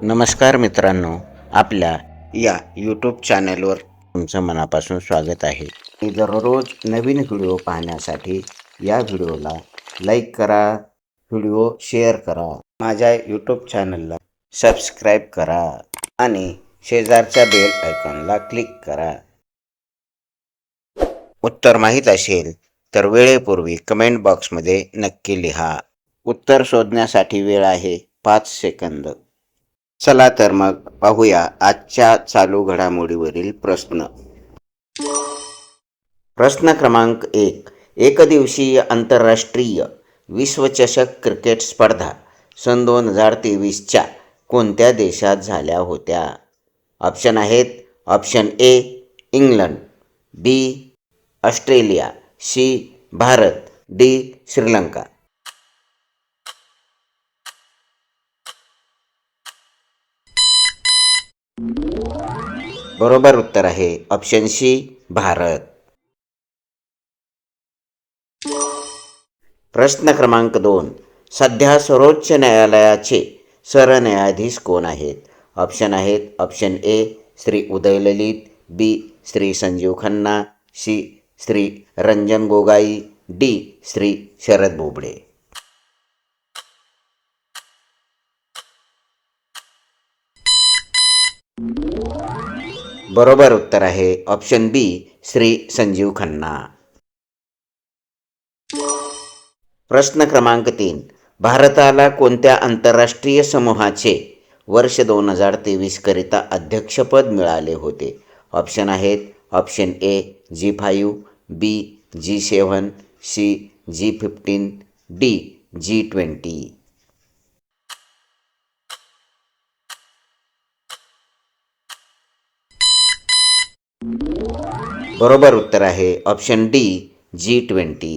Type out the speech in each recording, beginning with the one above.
नमस्कार मित्रांनो, आपल्या या यूट्यूब चॅनलवर तुमचं मनापासून स्वागत आहे. दररोज नवीन व्हिडिओ पाहण्यासाठी या व्हिडिओला लाईक करा, व्हिडिओ शेअर करा, माझ्या यूट्यूब चॅनलला सबस्क्राईब करा आणि शेजारच्या बेल आयकॉनला क्लिक करा. उत्तर माहीत असेल तर वेळेपूर्वी कमेंट बॉक्समध्ये नक्की लिहा. उत्तर शोधण्यासाठी वेळ आहे 5 सेकंद. चला तर मग पाहूया आजच्या चालू घडामोडीवरील प्रश्न. प्रश्न क्रमांक 1. एकदिवसीय आंतरराष्ट्रीय विश्वचषक क्रिकेट स्पर्धा सन 2023च्या कोणत्या देशात झाल्या होत्या? ऑप्शन आहेत. Option A England, B Australia, C Bharat, D Sri Lanka. बरोबर उत्तर आहे ऑप्शन सी भारत. प्रश्न क्रमांक 2. सध्या सर्वोच्च न्यायालयाचे सरन्यायाधीश कोण आहेत? ऑप्शन आहेत. Option A Shri Uday Lalit, B Shri Sanjiv Khanna, C Shri Ranjan Gogoi, D Shri Sharad Bobde. बरोबर उत्तर आहे ऑप्शन बी श्री संजीव खन्ना. प्रश्न क्रमांक 3. भारताला कोणत्या आंतरराष्ट्रीय समूहाचे वर्ष 2023 करिता अध्यक्षपद मिळाले होते? ऑप्शन आहेत. Option A G5, B G7, C G15, D G20. बरोबर उत्तर आहे ऑप्शन डी G20.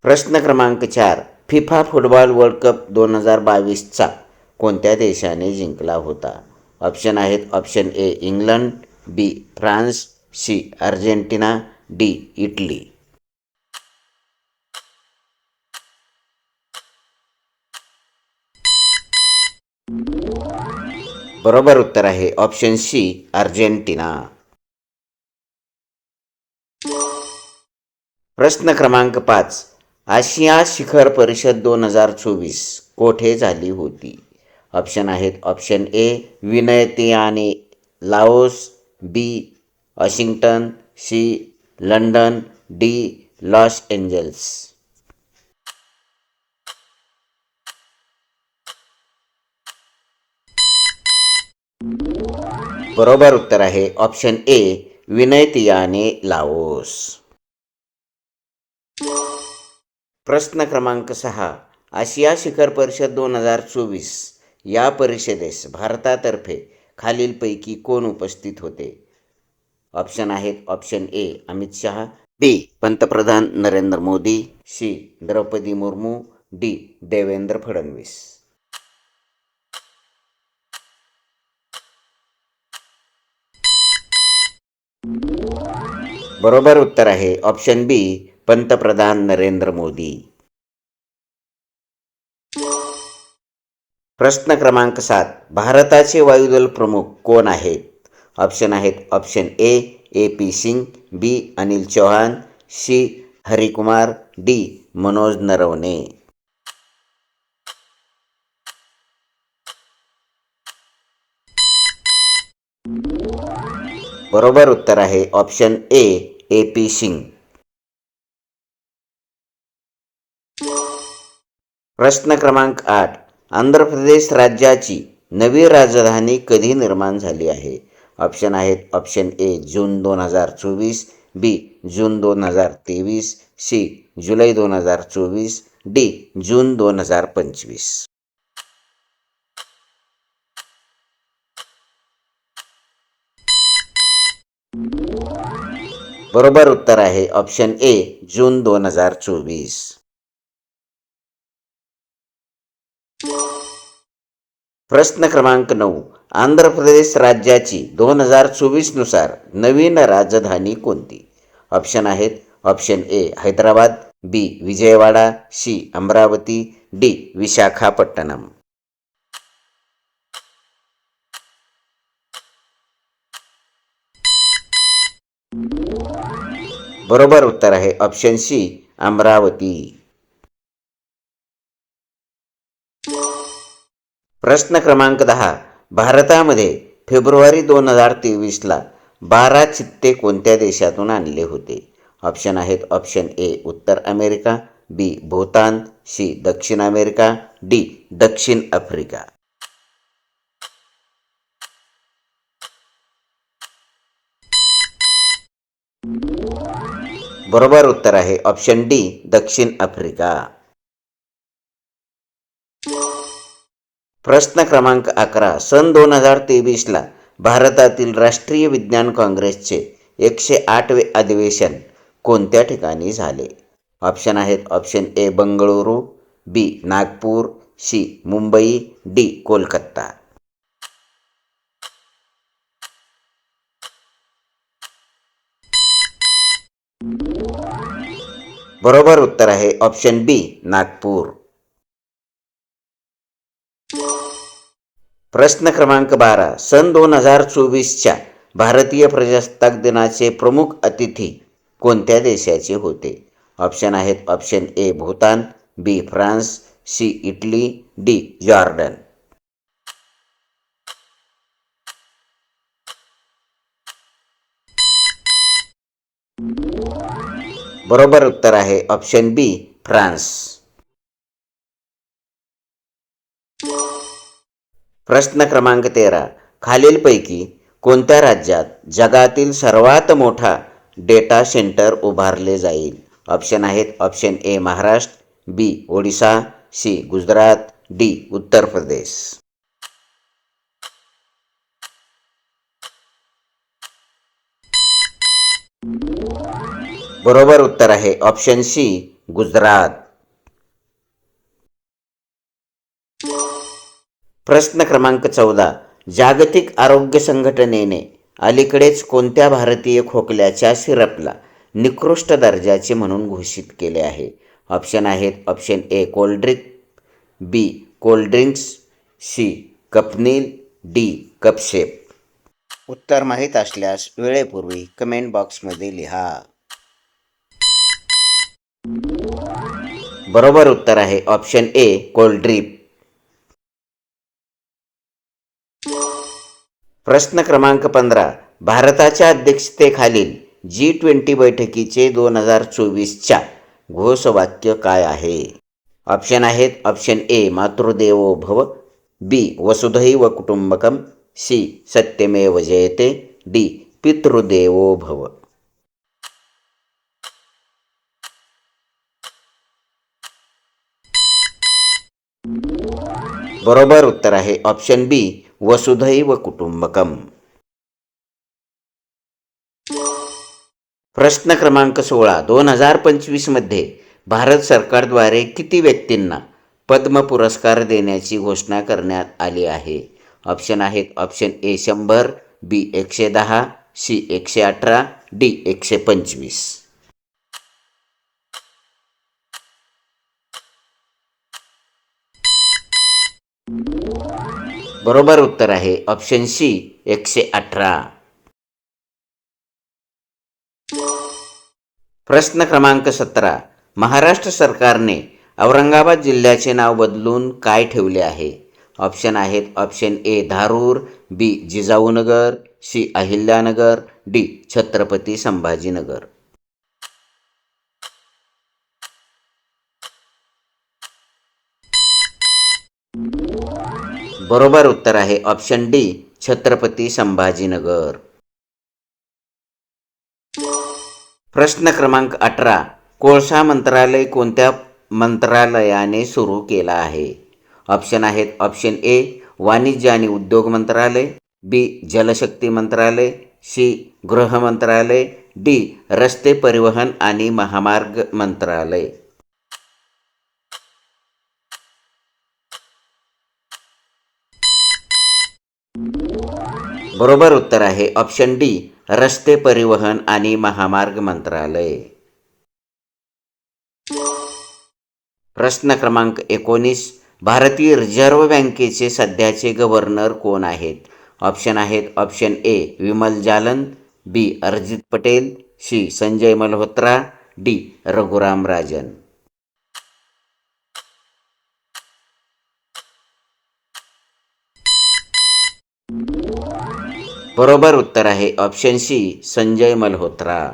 प्रश्न क्रमांक 4. फिफा फुटबॉल वर्ल्ड कप 2022चा कोणत्या देशाने जिंकला होता? ऑप्शन आहेत. Option A England, B France, C Argentina, D Italy. बरोबर उत्तर आहे ऑप्शन सी अर्जेंटिना. प्रश्न क्रमांक 5. आशिया शिखर परिषद 2024 कोठे झाली होती? ऑप्शन आहेत. Option A Vietnam, Laos, B Washington, C London, D Los Angeles. बरोबर उत्तर आहे ऑप्शन ए वियतनाम, लाओस. प्रश्न क्रमांक 6. आशिया शिखर परिषद 2024 या परिषदेस भारतातर्फे खालीलपैकी कोण उपस्थित होते? ऑप्शन आहेत. ऑप्शन ए अमित शहा, बी पंतप्रधान नरेंद्र मोदी, सी द्रौपदी मुर्मू, डी देवेंद्र फडणवीस. बरोबर उत्तर आहे ऑप्शन बी पंतप्रधान नरेंद्र मोदी. प्रश्न क्रमांक 7. भारताचे वायुदल प्रमुख कोण आहेत? ऑप्शन आहेत. Option A P Singh, B Anil Chauhan, C Harikumar, D Manoj Naravane. बरोबर उत्तर आहे ऑप्शन ए पी सिंग. प्रश्न क्रमांक 8. आंध्र प्रदेश राज्याची नवी राजधानी कधी निर्माण झाली आहे? ऑप्शन आहेत. ऑप्शन ए जून 2024, बी जून 2023, सी जुलै 2024, डी जून 2025. बरोबर उत्तर आहे ऑप्शन ए जून 2024. प्रश्न क्रमांक 9. आंध्र प्रदेश राज्याची 2024 नुसार नवीन राजधानी कोणती? ऑप्शन आहेत. Option A Hyderabad, B Vijayawada, C Amaravati, D Visakhapatnam. बरोबर उत्तर आहे ऑप्शन सी अमरावती. प्रश्न क्रमांक 10. भारतामध्ये फेब्रुवारी 2023ला 12 चित्ते कोणत्या देशातून आणले होते? ऑप्शन आहेत ऑप्शन ए उत्तर अमेरिका, बी भूतान, सी दक्षिण अमेरिका, डी दक्षिण आफ्रिका. बरोबर उत्तर आहे ऑप्शन डी दक्षिण आफ्रिका. प्रश्न क्रमांक 11. सन 2023ला भारतातील राष्ट्रीय विज्ञान काँग्रेसचे 108वे अधिवेशन कोणत्या ठिकाणी झाले? ऑप्शन आहेत option A Bengaluru, B Nagpur, C Mumbai, D Kolkata. बरोबर उत्तर आहे ऑप्शन बी नागपूर. प्रश्न क्रमांक 12. सन 2024च्या भारतीय प्रजासत्ताक दिनाचे प्रमुख अतिथी कोणत्या देशाचे होते? ऑप्शन आहेत option A Bhutan, B France, C Italy, D Jordan. बरोबर उत्तर आहे ऑप्शन बी फ्रान्स. प्रश्न क्रमांक 13. खालीलपैकी कोणत्या राज्यात जगातील सर्वात मोठा डेटा सेंटर उभारले जाईल? ऑप्शन आहेत option A Maharashtra, B Odisha, C Gujarat, D Uttar Pradesh. बरोबर उत्तर आहे ऑप्शन सी गुजरात. प्रश्न क्रमांक 14. जागतिक आरोग्य संघटनेने अलीकडेच कोणत्या भारतीय खोकल्याच्या सिरपला निकृष्ट दर्जाचे म्हणून घोषित केले आहे? ऑप्शन आहेत option A cold drink, B cold drinks, C कपनील, डी कपशेप. उत्तर माहीत असल्यास वेळेपूर्वी कमेंट बॉक्समध्ये लिहा. बरोबर उत्तर आहे ऑप्शन ए कोल्ड्रिप. प्रश्न क्रमांक 15. भारताच्या अध्यक्षतेखालील G20 बैठकीचे 2024च्या घोषवाक्य काय आहे? ऑप्शन आहेत ऑप्शन ए मातृदेवो भव, बी वसुधैव कुटुंबकम, सी सत्यमेव जयते, डी पितृदेवो भव. बरोबर उत्तर आहे ऑप्शन बी वसुधैव कुटुंबकम. प्रश्न क्रमांक 16. 2025मध्ये भारत सरकारद्वारे किती व्यक्तींना पद्म पुरस्कार देण्याची घोषणा करण्यात आली आहे? ऑप्शन आहेत option A 100, B 110, C 118, D 125. बरोबर उत्तर आहे ऑप्शन सी 118. प्रश्न क्रमांक 17. महाराष्ट्र सरकारने औरंगाबाद जिल्ह्याचे नाव बदलून काय ठेवले आहे? ऑप्शन आहेत option A Dharur, B Jijaunagar, C Ahilyanagar, D Chhatrapati Sambhajinagar. बरोबर उत्तर आहे ऑप्शन डी छत्रपती संभाजीनगर. प्रश्न क्रमांक 18. कोळसा मंत्रालय कोणत्या मंत्रालयाने सुरू केला आहे? ऑप्शन आहेत ऑप्शन ए वाणिज्य आणि उद्योग मंत्रालय, बी जलशक्ती मंत्रालय, सी गृह मंत्रालय, डी रस्ते परिवहन आणि महामार्ग मंत्रालय. बरोबर उत्तर आहे ऑप्शन डी रस्ते परिवहन आणि महामार्ग मंत्रालय. प्रश्न क्रमांक 19. भारतीय रिझर्व्ह बँकेचे सध्याचे गव्हर्नर कोण आहेत? ऑप्शन आहेत. Option A Vimal Jalan, B Arijit Patel, C Sanjay Malhotra, D Raghuram Rajan. बरोबर उत्तर आहे ऑप्शन सी संजय मल्होत्रा.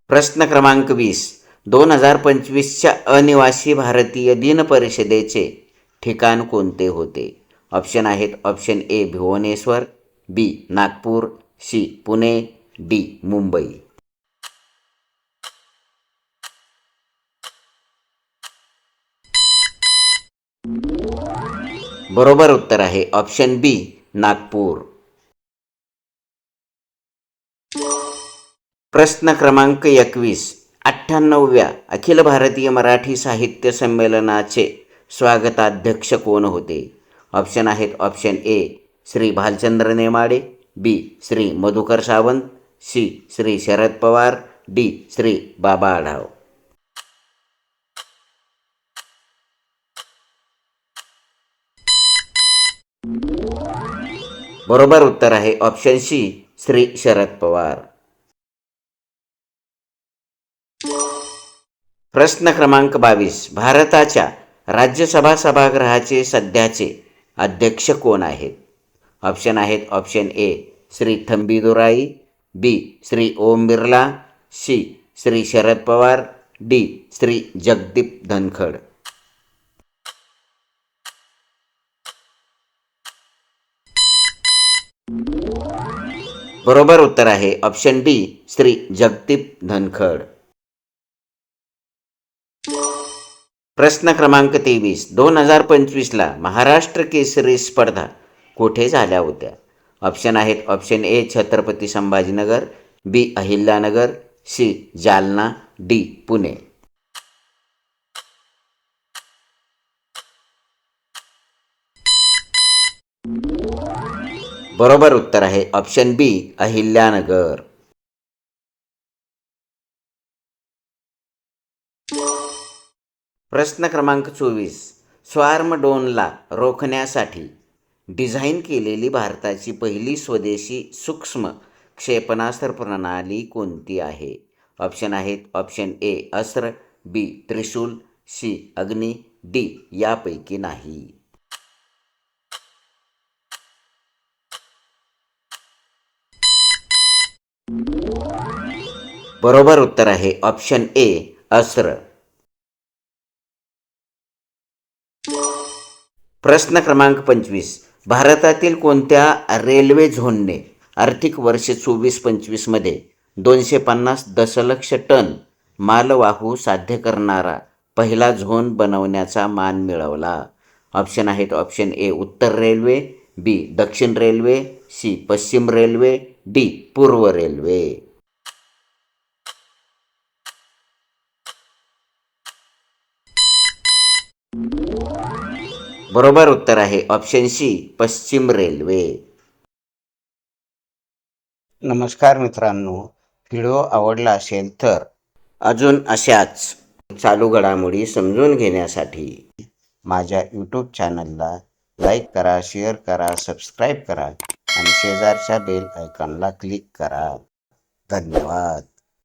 प्रश्न क्रमांक 20. 2025च्या अनिवासी भारतीय दिन परिषदेचे ठिकाण कोणते होते? ऑप्शन आहेत. Option A Bhubaneswar, B Nagpur, C Pune, D Mumbai. बरोबर उत्तर आहे ऑप्शन बी नागपूर. प्रश्न क्रमांक 21. 98व्या अखिल भारतीय मराठी साहित्य संमेलनाचे स्वागताध्यक्ष कोण होते? ऑप्शन आहेत. Option A Shri Bhalchandra Nemade, B Shri Madhukar Sawant, C Shri Sharad Pawar, D Shri Baba Adhav. बरोबर उत्तर आहे ऑप्शन सी श्री शरद पवार. प्रश्न क्रमांक 22. भारताच्या राज्यसभा सभागृहाचे सध्याचे अध्यक्ष कोण आहेत? ऑप्शन आहेत. Option A Shri Thambidurai, B Shri Om Birla, C Shri Sharad Pawar, D Shri Jagdeep Dhankhar. बरोबर उत्तर आहे ऑप्शन डी श्री जगदीप धनखड. प्रश्न क्रमांक 23. 2025ला महाराष्ट्र केसरी स्पर्धा कुठे झाल्या होत्या? ऑप्शन आहेत. Option A Chhatrapati Sambhajinagar, B Ahilyanagar, C Jalna, D Pune. बरोबर उत्तर आहे ऑप्शन बी अहिल्यानगर. प्रश्न क्रमांक 24. स्वार्म ड्रोनला रोखण्यासाठी डिझाईन केलेली भारताची पहिली स्वदेशी सूक्ष्म क्षेपणास्त्र प्रणाली कोणती आहे? ऑप्शन आहेत. ऑप्शन ए अस्त्र, बी त्रिशूल, सी अग्नी, डी यापैकी नाही. बरोबर उत्तर आहे ऑप्शन ए अस्त्र. प्रश्न क्रमांक 25. भारतातील कोणत्या रेल्वे झोनने आर्थिक वर्ष 24-25मध्ये 250 दशलक्ष टन मालवाहू साध्य करणारा पहिला झोन बनवण्याचा मान मिळवला? ऑप्शन आहेत. ऑप्शन ए उत्तर रेल्वे, बी दक्षिण रेल्वे, सी पश्चिम रेल्वे, डी पूर्व रेल्वे. बरोबर उत्तर आहे ऑप्शन सी पश्चिम रेल्वे. नमस्कार मित्रांनो, व्हिडिओ आवडला असेल तर अजून अशाच चालू घडामोडी समजून घेण्यासाठी माझ्या यूट्यूब चॅनलला लाईक करा, शेअर करा, सबस्क्राईब करा आणि शेजारच्या बेल आयकॉनला क्लिक करा. धन्यवाद.